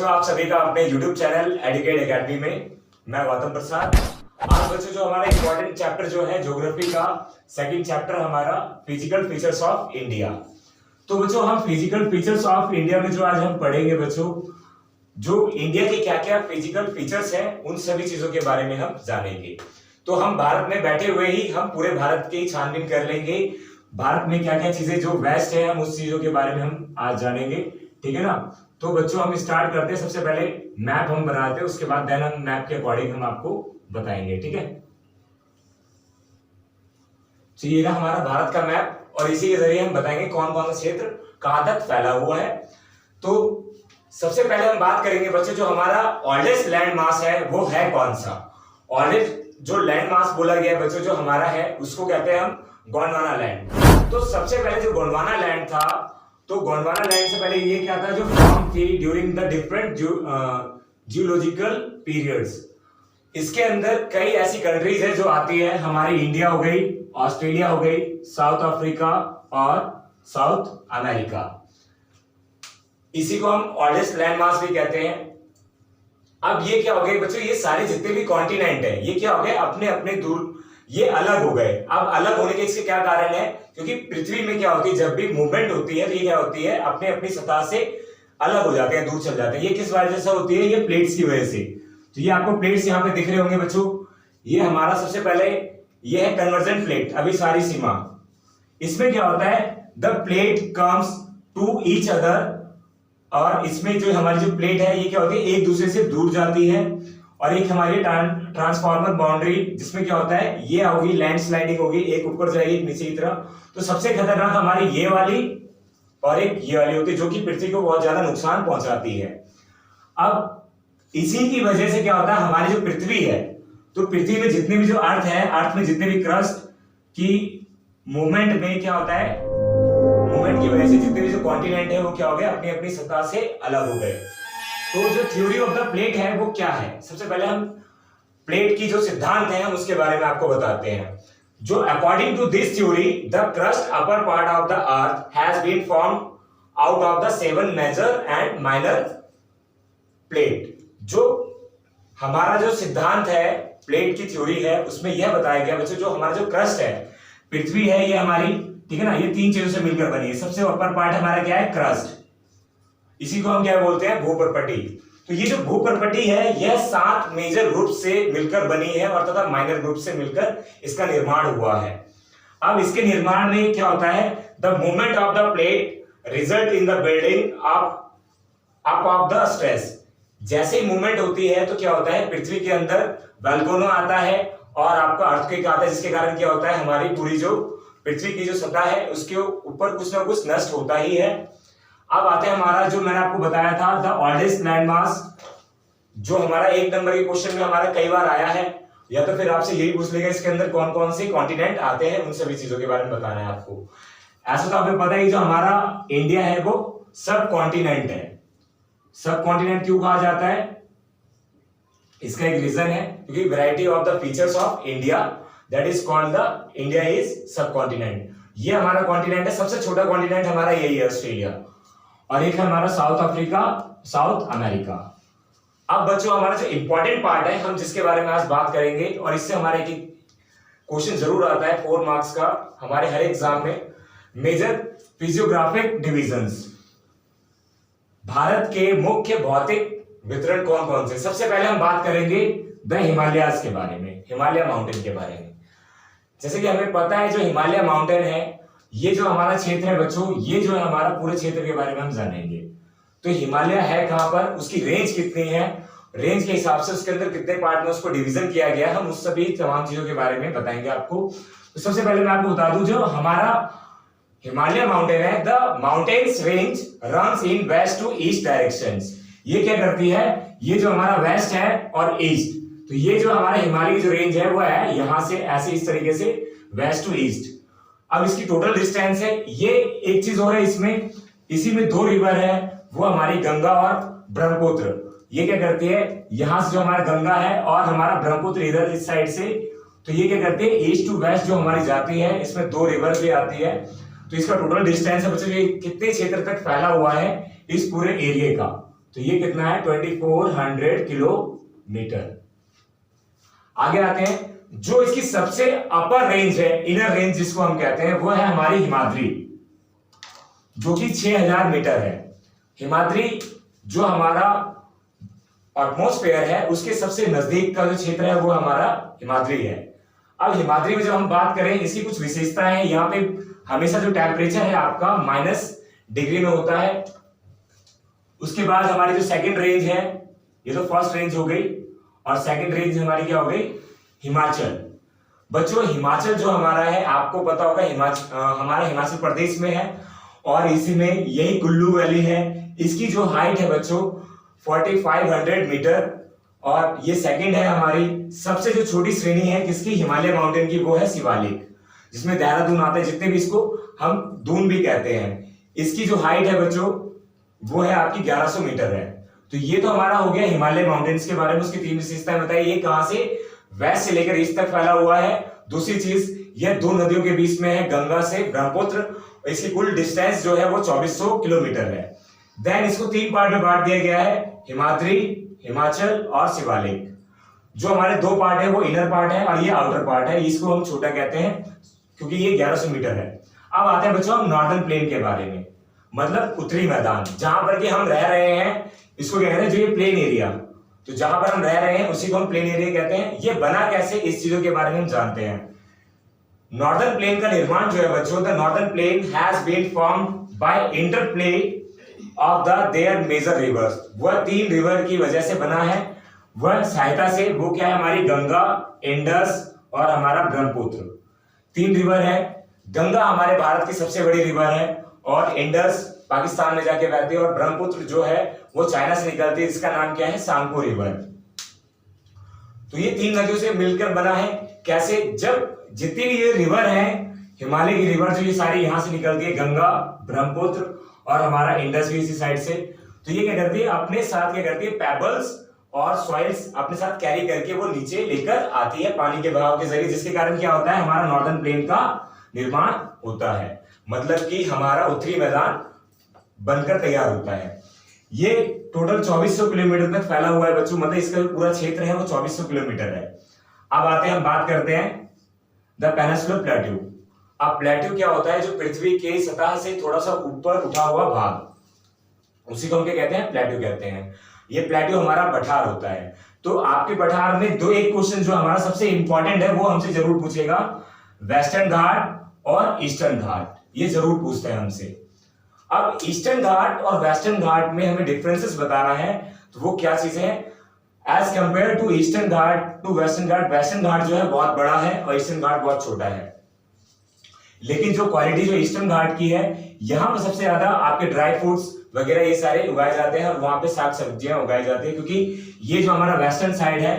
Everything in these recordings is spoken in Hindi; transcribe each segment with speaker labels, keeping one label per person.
Speaker 1: बच्चों आप सभी का अपने YouTube चैनल एडुकेट एकेडमी में मैं गौतम प्रसाद। आज बच्चों जो हमारा इंपॉर्टेंट चैप्टर जो है ज्योग्राफी का सेकंड चैप्टर हमारा फिजिकल फीचर्स ऑफ इंडिया। तो बच्चों हम फिजिकल फीचर्स ऑफ इंडिया में जो आज हम पढ़ेंगे बच्चों, जो इंडिया के क्या क्या फिजिकल फीचर्स हैं उन सभी चीजों के बारे में हम जानेंगे। तो हम भारत में बैठे हुए ही हम पूरे भारत की छानबीन कर लेंगे। भारत में क्या क्या चीजें जो बेस्ट है हम उस चीजों के बारे में हम आज जानेंगे, ठीक है ना। तो बच्चों हम स्टार्ट करते हैं। सबसे पहले मैप हम बनाते हैं, उसके बाद देन हम मैप के अकॉर्डिंग हम आपको बताएंगे, ठीक है। तो ये रहा हमारा भारत का मैप और इसी के जरिए हम बताएंगे कौन कौन सा क्षेत्र कहां तक फैला हुआ है। तो सबसे पहले हम बात करेंगे बच्चों जो हमारा ओल्डेस्ट लैंड मास है वो है कौन सा। ओल्डेस्ट जो लैंड मास बोला गया है बच्चों जो हमारा है उसको कहते हैं हम गोंडवाना लैंड। तो सबसे पहले जो गोंडवाना लैंड था, तो गोंडवाना लैंड से पहले ये क्या था, जो फॉर्म थी during the different geological periods. इसके अंदर कई ऐसी कंट्रीज है जो आती है, हमारी इंडिया हो गई, ऑस्ट्रेलिया हो गई, साउथ अफ्रीका और साउथ अमेरिका। इसी को हम ओल्डेस्ट लैंड मास भी कहते हैं। अब ये क्या हो गए बच्चों, ये सारे जितने भी कॉन्टिनेंट है ये क्या हो गए अपने अपने दूर, ये अलग हो गए। अब अलग होने के इसके क्या कारण है, क्योंकि पृथ्वी में क्या होती है जब भी मूवमेंट होती है तो ये क्या होती है अपने अपनी सतह से अलग हो जाते हैं, दूर चल जाते हैं। ये किस वजह से होती है, ये प्लेट्स की वजह से। तो ये आपको प्लेट्स यहाँ पे दिख रहे होंगे बच्चों। ये हमारा सबसे पहले ये है कन्वर्जेंट प्लेट, अभी सारी सीमा। इसमें क्या होता है, the plate comes to each other, और इसमें जो हमारी जो प्लेट है ये क्या होती है एक दूसरे से दूर जाती है। और एक हमारी ट्रांसफॉर्मर बाउंड्री जिसमें क्या होता है ये होगी लैंडस्लाइडिंग होगी, एक ऊपर जाएगी एक नीचे की तरफ। तो सबसे खतरनाक हमारी ये वाली और एक ये वाली होती है जो कि पृथ्वी को बहुत ज्यादा नुकसान पहुंचाती है। अब इसी की वजह से क्या होता है हमारी जो पृथ्वी है, तो पृथ्वी में जितने भी जो अर्थ है, अर्थ में जितने भी क्रस्ट की मूवमेंट में क्या होता है, मूवमेंट की वजह से जितने भी जो कॉन्टिनेंट है वो क्या हो गए अपनी अपनी सतह से अलग हो गए। तो जो थ्योरी ऑफ द प्लेट है वो क्या है, सबसे पहले हम प्लेट की जो सिद्धांत है हम उसके बारे में आपको बताते हैं। जो according to this theory the crust upper part of the earth has been formed out of the 7 major and minor plate. जो हमारा जो सिद्धांत है प्लेट की थ्योरी है उसमें यह बताया गया बच्चों जो हमारा जो क्रस्ट है, पृथ्वी है ये हमारी, ठीक है ना, ये 3 चीजों से मिलकर बनी है। सबसे अपर पार्ट हमारा क्या है, क्रस्ट, इसी को हम क्या बोलते हैं, भूपर्पटी। तो ये जो भूपर्पटी है यह 7 मेजर ग्रुप से मिलकर बनी है और तथा माइनर ग्रुप से मिलकर इसका निर्माण हुआ है। अब इसके निर्माण में क्या होता है, the movement of the plate result in the building up of the stress. जैसे ही मूवमेंट होती है तो क्या होता है पृथ्वी के अंदर वल्केनो आता है और आपका अर्थक्वेक आता है, जिसके कारण क्या होता है हमारी पूरी जो पृथ्वी की जो सतह है उसके ऊपर कुछ ना कुछ नष्ट होता ही है। अब आते हैं हमारा जो मैंने आपको बताया था द ओल्डेस्ट लैंड मास, जो हमारा 1 नंबर के क्वेश्चन में हमारा कई बार आया है, या तो फिर आपसे यही पूछ लेगा इसके अंदर कौन कौन से कॉन्टिनेंट आते हैं, उन सभी चीजों के बारे में बताना है आपको। ऐसा तो आपको पता है जो हमारा इंडिया है वो सब कॉन्टिनेंट है। सब कॉन्टिनेंट क्यों कहा जाता है, इसका एक रीजन है क्योंकि variety of the features of India that is called the India is सब कॉन्टिनेंट। ये हमारा कॉन्टिनेंट है, सबसे छोटा कॉन्टिनेंट हमारा यही है ऑस्ट्रेलिया, और एक है हमारा साउथ अफ्रीका, साउथ अमेरिका। अब बच्चों हमारा जो इंपॉर्टेंट पार्ट है हम जिसके बारे में आज बात करेंगे, और इससे हमारे एक क्वेश्चन जरूर आता है 4 मार्क्स का हमारे हर एग्जाम में, मेजर फिजियोग्राफिक डिविजन्स। भारत के मुख्य भौतिक वितरण कौन कौन से। सबसे पहले हम बात करेंगे द हिमालयाज के बारे में, हिमालय माउंटेन के बारे में। जैसे कि हमें पता है जो हिमालय माउंटेन है ये जो हमारा क्षेत्र है बच्चों, ये जो है हमारा पूरे क्षेत्र के बारे में हम जानेंगे। तो हिमालय है कहां पर, उसकी रेंज कितनी है, रेंज के हिसाब से उसके अंदर कितने पार्ट में उसको डिवीजन किया गया है, हम उस सभी तमाम चीजों के बारे में बताएंगे आपको। तो सबसे पहले मैं आपको बता दूं जो हमारा हिमालय माउंटेन है, the mountains range runs in west to east directions. ये क्या करती है, ये जो हमारा वेस्ट है और ईस्ट, तो ये जो हमारा हिमालय की जो रेंज है वो है यहां से ऐसे इस तरीके से वेस्ट टू ईस्ट। अब इसकी टोटल डिस्टेंस है, ये एक चीज और है इसमें, इसी में 2 रिवर है वो हमारी गंगा और ब्रह्मपुत्र। ये क्या करती है, यहां से जो हमारा गंगा है और हमारा ब्रह्मपुत्र इधर इस साइड से, तो ये क्या करते हैं ईस्ट टू वेस्ट जो हमारी जाती है, इसमें 2 रिवर भी आती है। तो इसका टोटल डिस्टेंस है बच्चों ये कितने क्षेत्र तक फैला हुआ है इस पूरे एरिया का, तो ये कितना है 2400 किलोमीटर। आगे आते हैं, जो इसकी सबसे अपर रेंज है, इनर रेंज जिसको हम कहते हैं, वो है हमारी हिमाद्री, जो कि 6000 मीटर है। हिमाद्री जो हमारा एटमॉस्फेयर है उसके सबसे नजदीक का जो क्षेत्र है वो हमारा हिमाद्री है। अब हिमाद्री में जब हम बात करें, इसकी कुछ विशेषताएं हैं। यहाँ पे हमेशा जो टेम्परेचर है आपका -डिग्री में होता है। उसके बाद हमारी जो सेकंड रेंज है, ये तो फर्स्ट रेंज हो गई, और सेकंड रेंज हमारी क्या हो गई, हिमाचल। बच्चों हिमाचल जो हमारा है, आपको पता होगा हमारा हिमाचल प्रदेश में है, और इसी में यही कुल्लू वैली है। इसकी जो हाइट है बच्चों 4500 मीटर, और ये सेकंड है हमारी सबसे जो छोटी श्रेणी है किसकी, हिमालय माउंटेन की, वो है शिवालिक, जिसमें देहरादून आता है, जितने भी इसको हम दून भी कहते हैं। इसकी जो हाइट है बच्चों वो है आपकी 1100 मीटर है। तो ये तो हमारा हो गया हिमालय माउंटेन्स के बारे में, उसकी 3 विशेषताएं बताई। ये कहां से, वेस्ट से लेकर ईस्ट तक फैला हुआ है। दूसरी चीज, यह 2 नदियों के बीच में है, गंगा से ब्रह्मपुत्र। इसकी कुल डिस्टेंस जो है वो 2400 किलोमीटर है। देन इसको 3 पार्ट में बांट दिया गया है, हिमाद्री, हिमाचल और शिवालिक। जो हमारे 2 पार्ट है वो इनर पार्ट है और ये आउटर पार्ट है, इसको हम छोटा कहते हैं क्योंकि ये 1100 मीटर है। अब आते हैं बच्चों हम नॉर्दर्न प्लेन के बारे में, मतलब उत्तरी मैदान, जहां पर कि हम रह रहे हैं, इसको क्या कहते हैं, जो ये प्लेन एरिया, तो जहां पर हम रह रहे हैं उसी को हम प्लेन एरिया कहते हैं। ये बना कैसे, इस चीजों के बारे में हम जानते हैं। नॉर्दर्न प्लेन का निर्माण जो है बच्चों, the northern plain has been formed by interplay of the their major rivers. वह 3 रिवर की वजह से बना है, वह सहायता से, वो क्या है हमारी गंगा, इंडस और हमारा ब्रह्मपुत्र। 3 रिवर है। गंगा हमारे भारत की सबसे बड़ी रिवर है, और इंडस पाकिस्तान में जाके बहती है, और ब्रह्मपुत्र जो है वो चाइना से निकलती है, जिसका नाम क्या है, सांगपो रिवर। तो ये 3 नदियों से मिलकर बना है। कैसे, जब जितनी भी ये रिवर है, हिमालय की रिवर जो ये सारी यहां से निकलती है, गंगा, ब्रह्मपुत्र और हमारा इंडस भी इसी साइड से, तो ये क्या करती है, अपने साथ क्या करती है, पेबल्स और सॉइल्स अपने साथ कैरी करके वो नीचे लेकर आती है पानी के बहाव के जरिए, जिसके कारण क्या होता है, हमारा नॉर्दर्न प्लेन का निर्माण होता है। मतलब कि हमारा उत्तरी मैदान बनकर तैयार होता है। ये टोटल 2400 किलोमीटर तक फैला हुआ है बच्चों, मतलब इसका जो पूरा क्षेत्र है वो 2400 किलोमीटर है। अब आते हैं, हम बात करते हैं द पेनिनसुलर प्लेट्यू। अब प्लेट्यू क्या होता है, जो पृथ्वी के सतह से थोड़ा सा ऊपर उठा हुआ भाग, उसी को हम क्या कहते हैं, प्लेट्यू कहते हैं। ये प्लेट्यू हमारा पठार होता है। तो आपके पठार में एक क्वेश्चन जो हमारा सबसे इंपॉर्टेंट है वो हमसे जरूर पूछेगा, वेस्टर्न घाट और ईस्टर्न घाट, ये जरूर पूछते हैं हमसे। अब ईस्टर्न घाट और वेस्टर्न घाट में हमें डिफरेंसेस बताना है, तो वो क्या चीज है, as compare to Eastern Ghat to Western Ghat, Western Ghat जो है बहुत बड़ा है और ईस्टर्न घाट बहुत छोटा है। लेकिन जो क्वालिटी जो ईस्टर्न घाट की है, यहाँ पर सबसे ज्यादा आपके ड्राई फ्रूट्स वगैरह ये सारे उगाए जाते हैं, और वहां पे साग सब्जियां उगाई जाती है। क्योंकि ये जो हमारा वेस्टर्न साइड है,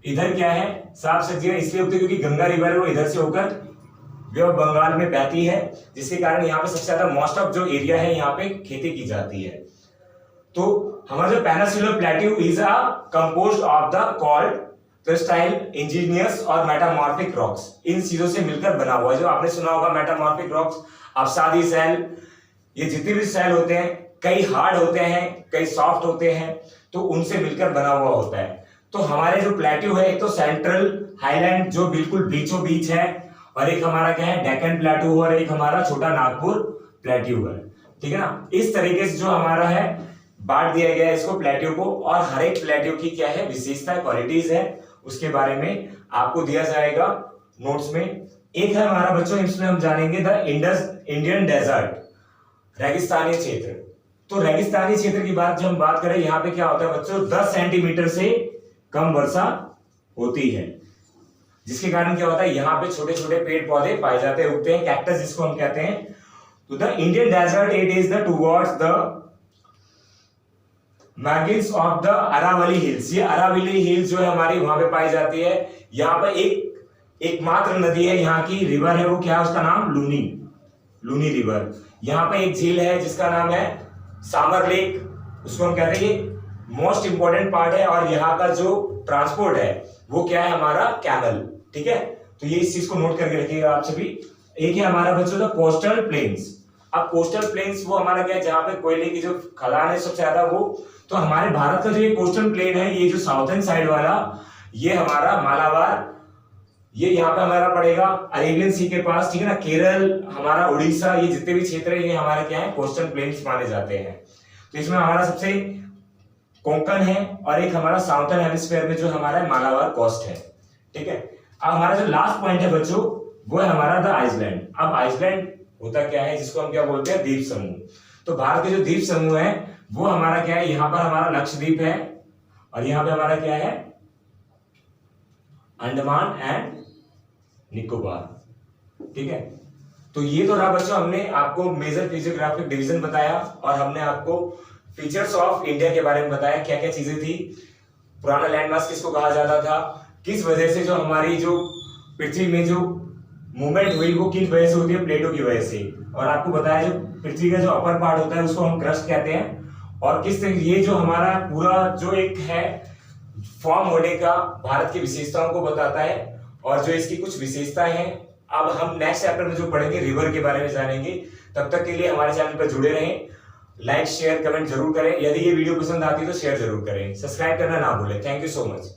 Speaker 1: इधर क्या है, साग सब्जियां इसलिए उगती है क्योंकि गंगा रिवर है वो इधर से होकर वे बंगाल में बहती है, जिसके कारण यहाँ पे सबसे ज्यादा मोस्ट ऑफ जो एरिया है यहाँ पे खेती की जाती है। तो हमारा जो peninsular plateau is a composed of the called crystalline, igneous और मेटामॉर्फिक रॉक्स। इन चीजों से मिलकर बना हुआ है। जो आपने सुना होगा मेटामॉर्फिक रॉक्स, अवसादी सेल, ये जितने भी सेल होते हैं, कई हार्ड होते हैं, कई सॉफ्ट होते हैं, तो उनसे मिलकर बना हुआ होता है। तो हमारे जो प्लेट्यू है, एक तो सेंट्रल हाईलैंड जो बिल्कुल बीचों बीच है, और एक हमारा क्या है, डेक्कन प्लेट्यू, और एक हमारा छोटा नागपुर प्लेट्यू है। ठीक है ना, इस तरीके से जो हमारा है बांट दिया गया है इसको प्लेट्यू को, और हर एक प्लेट्यू की क्या है, विशेषता, क्वालिटीज है, उसके बारे में आपको दिया जाएगा नोट्स में। एक है हमारा बच्चों, इसमें हम जानेंगे द इंडियन डेजर्ट, रेगिस्तानी क्षेत्र। तो रेगिस्तानी क्षेत्र की बात जब हम बात करें, यहाँ पे क्या होता है बच्चों, 10 सेंटीमीटर से कम वर्षा होती है, जिसके कारण क्या होता है, यहाँ पे छोटे छोटे पेड़ पौधे पाए जाते हैं, उगते हैं, कैक्टस जिसको हम कहते हैं। तो the Indian desert it is the towards the margins of the Aravalli hills. ये अरावली हिल्स जो है हमारी वहां पे पाई जाती है। यहाँ पे एकमात्र नदी है यहाँ की, रिवर है, वो क्या है, उसका नाम लूनी रिवर। यहाँ पे एक झील है जिसका नाम है सामर लेक, उसको हम कहते हैं, ये मोस्ट इंपोर्टेंट पार्ट है। और यहाँ का जो ट्रांसपोर्ट है वो क्या है, हमारा कैमल। ठीक है, तो ये इस चीज को नोट करके रखिएगा आप सभी। एक है हमारा बच्चों द कोस्टल प्लेन्स। अब कोस्टल प्लेन्स वो हमारा क्या है, जहाँ पे कोयले की जो खदान है सबसे ज्यादा वो, तो हमारे भारत का जो ये कोस्टल प्लेन है, ये जो साउथर्न साइड वाला, ये हमारा मालाबार, ये यहाँ पे हमारा पड़ेगा अरेबियन सी के पास, ठीक है ना। केरल, हमारा उड़ीसा, ये जितने भी क्षेत्र है ये हमारे क्या है, कोस्टल प्लेन्स माने जाते हैं। तो इसमें हमारा सबसे कोंकण है और एक हमारा साउथर्न हेमिस्फीयर में जो हमारा मालाबार कोस्ट है, ठीक है। अब हमारा जो लास्ट पॉइंट है बच्चों, वो है हमारा द आइसलैंड। अब आइसलैंड होता क्या है, जिसको हम क्या बोलते हैं, द्वीप समूह। तो भारत के जो द्वीप समूह है वो हमारा क्या है, यहाँ पर हमारा लक्षद्वीप है और यहाँ पे हमारा क्या है, अंडमान एंड निकोबार, ठीक है। तो ये तो रहा बच्चों, हमने आपको मेजर फिजियोग्राफिक डिवीजन बताया और हमने आपको फीचर्स ऑफ इंडिया के बारे में बताया, क्या क्या चीजें थी, पुराना लैंडमार्क किसको कहा जाता था, किस वजह से जो हमारी जो पृथ्वी में जो मूवमेंट हुई वो किस वजह से होती है, प्लेटों की वजह से। और आपको बताया जो पृथ्वी का जो अपर पार्ट होता है उसको हम क्रस्ट कहते हैं। और किस तरह ये जो हमारा पूरा जो एक है फॉर्म होने का भारत की विशेषताओं को बताता है और जो इसकी कुछ विशेषताएं हैं। अब हम नेक्स्ट चैप्टर में जो पढ़ेंगे रिवर के बारे में जानेंगे। तब तक के लिए हमारे चैनल पर जुड़े रहें, लाइक शेयर कमेंट जरूर करें। यदि ये वीडियो पसंद आती है तो शेयर जरूर करें, सब्सक्राइब करना ना भूलें। Thank you so much.